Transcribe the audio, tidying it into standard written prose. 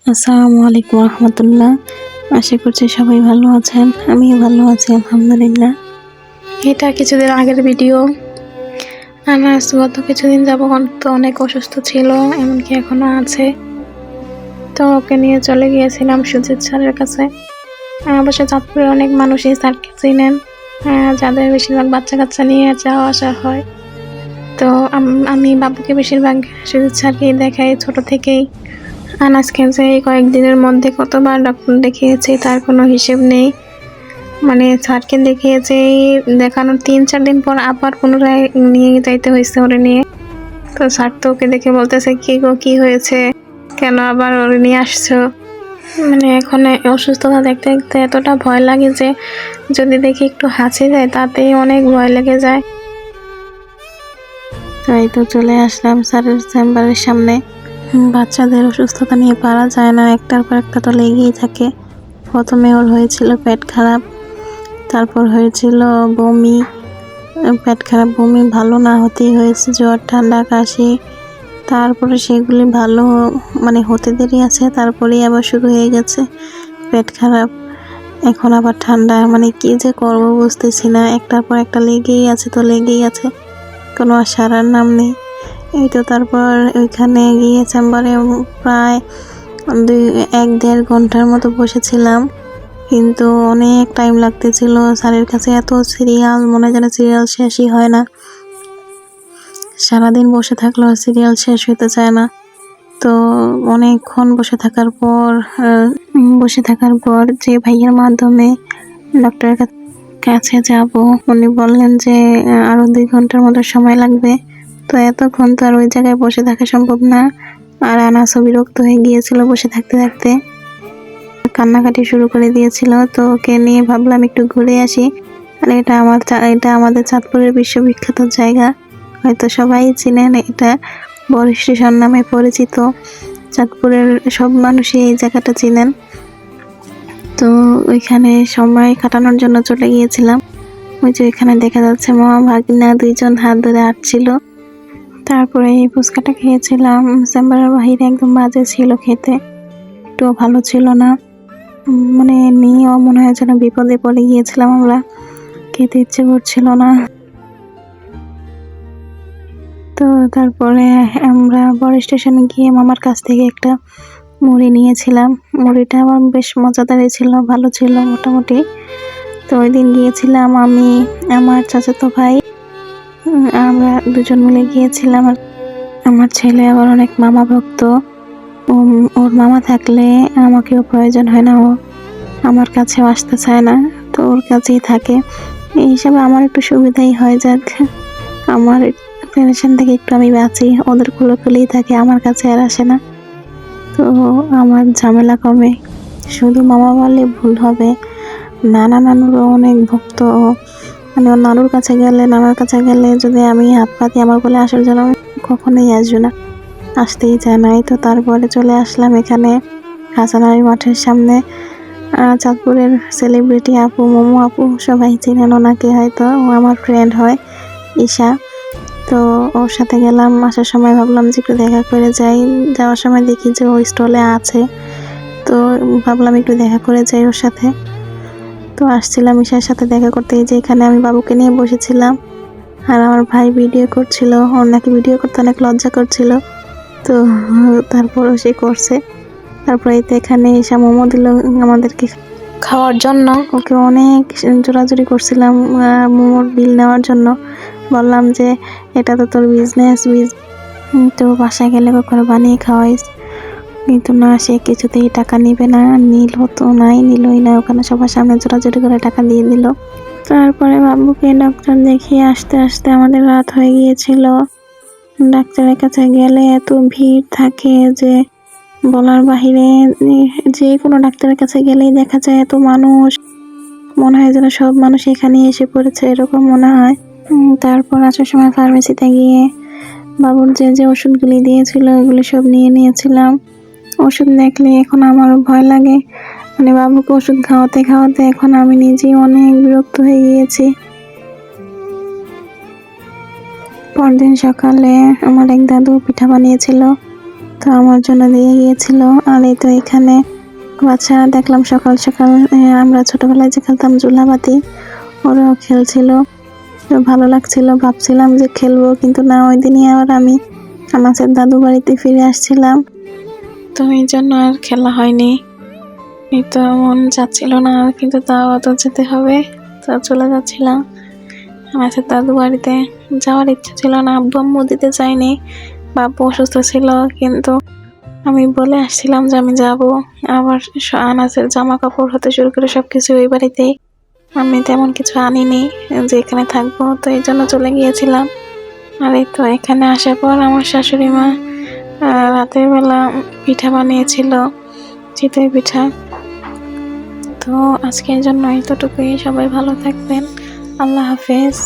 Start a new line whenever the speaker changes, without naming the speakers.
আসসালামু আলাইকুম রহমতুল্লাহ। আশা করছি সবাই ভালো আছেন, আমিও ভালো আছি আলহামদুলিল্লাহ।
এটা কিছুদিন আগের ভিডিও। আনাস গত কিছুদিন তো অনেক অসুস্থ ছিল, এমনকি এখনো আছে। তো ওকে নিয়ে চলে গিয়েছিলাম সুজিত স্যারের কাছে। অবশ্য চাঁদপুরে অনেক মানুষই স্যারকে চিনেন, যাদের বেশিরভাগ বাচ্চা কাচ্চা নিয়ে যাওয়া আসা হয়। তো আমি বাবুকে বেশিরভাগ সুজিত স্যারকেই দেখাই ছোট থেকেই। আনাসকে যে কয়েকদিনের মধ্যে কতবার ডক্টর দেখিয়েছি তার কোনো হিসেব নেই। মানে স্যারকে দেখিয়েছে, দেখানোর 3-4 দিন পর আবার পুনরায় নিয়ে যাইতে হয়েছে ওরে নিয়ে। তো স্যার তো ওকে দেখে বলতেছে, কি গো কি হয়েছে, কেন আবার ওরে নিয়ে আসছো? মানে এখন অসুস্থতা দেখতে দেখতে এতটা ভয় লাগে যে যদি দেখি একটু হাসি যায় তাতেই অনেক ভয় লেগে যায়।
তাই তো চলে আসলাম স্যারের চেম্বারের সামনে। বাচ্চাদের অসুস্থতা নিয়ে পারা যায় না, একটার পর একটা তো লেগেই থাকে। প্রথমে ওর হয়েছিল পেট খারাপ, তারপর হয়েছিল বমি, পেট খারাপ বমি ভালো না হতেই হয়েছে জ্বর ঠান্ডা কাশি। তারপরে সেগুলি ভালো হতে দেরি আছে, তারপরেই আবার শুরু হয়ে গেছে পেট খারাপ। এখন আবার ঠান্ডা, কি যে করবো বুঝতেছি না, একটার পর একটা লেগেই আছে, তো লেগেই আছে, কোনো আর সারার নাম নেই। এই তো তারপর ওইখানে গিয়ে চেম্বারে প্রায় 1-1.5 ঘন্টার মতো বসেছিলাম, কিন্তু অনেক টাইম লাগতেছিল। স্যারের কাছে এত সিরিয়াল, মনে হয় যেন সিরিয়াল শেষই হয় না। সারাদিন বসে থাকলেও সিরিয়াল শেষ হতে চায় না। তো অনেকক্ষণ বসে থাকার পর যে ভাইয়ের মাধ্যমে ডক্টরের কাছে যাব, উনি বললেন যে আরো 2 ঘন্টার মতো সময় লাগবে। তো এতক্ষণ তো আর ওই জায়গায় বসে থাকা সম্ভব না। আর আনাসও বিরক্ত হয়ে গিয়েছিল বসে থাকতে থাকতে, কান্নাকাটি শুরু করে দিয়েছিল। তো ওকে নিয়ে ভাবলাম একটু ঘুরে আসি। আর এটা আমাদের চাঁদপুরের বিশ্ববিখ্যাত জায়গা, হয়তো সবাই চিনেন, এটা বড় স্টেশন নামে পরিচিত। চাঁদপুরের সব মানুষই এই জায়গাটা চিনেন। তো ওইখানে সময় কাটানোর জন্য চলে গিয়েছিলাম। ওই যে এখানে দেখা যাচ্ছে মামা ভাগিনা 2জন হাত ধরে হাঁটছিল। তারপরে এই ফুচকাটা খেয়েছিলাম, চেম্বারের বাহিরে একদম বাজে ছিল খেতে, একটু ভালো ছিল না। নিয়েও মনে হয় যেন বিপদে পড়ে গিয়েছিলাম আমরা, খেতে ইচ্ছে করছিল না। তো তারপরে আমরা বড় স্টেশনে গিয়ে মামার কাছ থেকে একটা মুড়ি নিয়েছিলাম। মুড়িটা আমার বেশ মজাদারই ছিল, ভালো ছিল মোটামুটি। তো ওই দিন গিয়েছিলাম আমি, আমার চাচাতো ভাই, আমরা 2জন মিলে গিয়েছিলাম। আর আমার ছেলে আবার অনেক মামা ভক্ত, ওর মামা থাকলে আমাকেও প্রয়োজন হয় না, ও আমার কাছেও আসতে চায় না, তো ওর কাছেই থাকে। এই হিসাবে আমার একটু সুবিধাই হয়, যাক আমার টেনশন থেকে একটু আমি বাঁচি, ওদের কোলেই থাকে, আমার কাছে আর আসে না। তো আমার ঝামেলা কমে। শুধু মামা বললে ভুল হবে, নানা নানুরও অনেক ভক্ত। ওর নানার কাছে গেলে যদি আমি হাত পাতি আমার কোলে আসার জন্য, কখনোই আসবে না, আসতেই চায় না। তো তারপরে চলে আসলাম এখানে হাসানারি মাঠের সামনে। চাঁদপুরের সেলিব্রিটি আপু, মোমো আপু, সবাই চিনেন ওনাকে হয়তো, ও আমার ফ্রেন্ড হয় ঈশা। তো ওর সাথে গেলাম, আসার সময় ভাবলাম যে একটু দেখা করে যাই। যাওয়ার সময় দেখি যে ওই স্টলে আছে, তো ভাবলাম একটু দেখা করে যাই ওর সাথে। তো আসছিলাম ঈশার সাথে দেখা করতে, এই যে এখানে আমি বাবুকে নিয়ে বসেছিলাম, আর আমার ভাই ভিডিও করছিল, ওর নাকি ভিডিও করতে অনেক লজ্জা করছিল। তো তারপরও সে করছে। তারপরে এখানে ঈশা মোমো দিল আমাদেরকে খাওয়ার জন্য, ওকে অনেক জোরাজুরি করছিলাম মোমোর বিল নেওয়ার জন্য। বললাম যে এটা তো তোর বিজনেস, তো বাসায় গেলে কখনো বানিয়ে খাওয়াইস, কিন্তু না, সে কিছুতেই টাকা নিবে না, নিলই না, ওখানে সবার সামনে জোরাজুরি করে টাকা দিয়ে দিল। তারপরে বাবুকে ডক্টর দেখিয়ে আসতে আসতে আমাদের রাত হয়ে গিয়েছিল। ডাক্তারের কাছে গেলে এত ভিড় থাকে যে বলার বাহিরে। যে কোনো ডাক্তারের কাছে গেলেই দেখা যায় এত মানুষ, মনে হয় যেন সব মানুষ এখানে এসে পড়েছে, এরকম মনে হয়। তারপর আসার সময় ফার্মেসিতে গিয়ে বাবুর যে ওষুধগুলি দিয়েছিল ওগুলি সব নিয়ে নিয়েছিলাম। ওষুধ দেখলে এখন আমারও ভয় লাগে, বাবুকে ওষুধ খাওয়াতে খাওয়াতে এখন আমি নিজেই অনেক বিরক্ত হয়ে গিয়েছি। পরদিন সকালে আমার এক দাদু পিঠা বানিয়েছিল, তো আমার জন্য দিয়ে গিয়েছিল। আর এই তো এখানে বাচ্চা দেখলাম সকাল সকাল আমরা ছোটবেলায় যে খেলতাম জুলাবাতি, ওরাও খেলছিল। তো ভালো লাগছিল, ভাবছিলাম যে খেলবো, কিন্তু না, ওই দিনই আবার আমি আমাদের দাদু বাড়িতে ফিরে আসছিলাম। তো এই জন্য আর খেলা হয়নি। এই তো মন যাচ্ছিল না, কিন্তু তাও তো যেতে হবে। তো চলে যাচ্ছিলাম আমাদের দাদু বাড়িতে। যাওয়ার ইচ্ছা ছিল না, আব্বু আম্মু দিতে চাইনি, বাবু অসুস্থ ছিল, কিন্তু আমি বলে আসছিলাম যে আমি যাব। আবার আনাজের জামা কাপড় হতে শুরু করে সবকিছু ওই বাড়িতেই, আমি তেমন কিছু আনিনি যে এখানে থাকবো, তো এই জন্য চলে গিয়েছিলাম। আর এই তো এখানে আসার পর আমার শাশুড়ি মা রাতের বেলা পিঠা বানিয়েছিল, চিতই পিঠা। তো আজকের জন্য এতটুকুই। সবাই ভালো থাকবেন। আল্লাহ হাফেজ।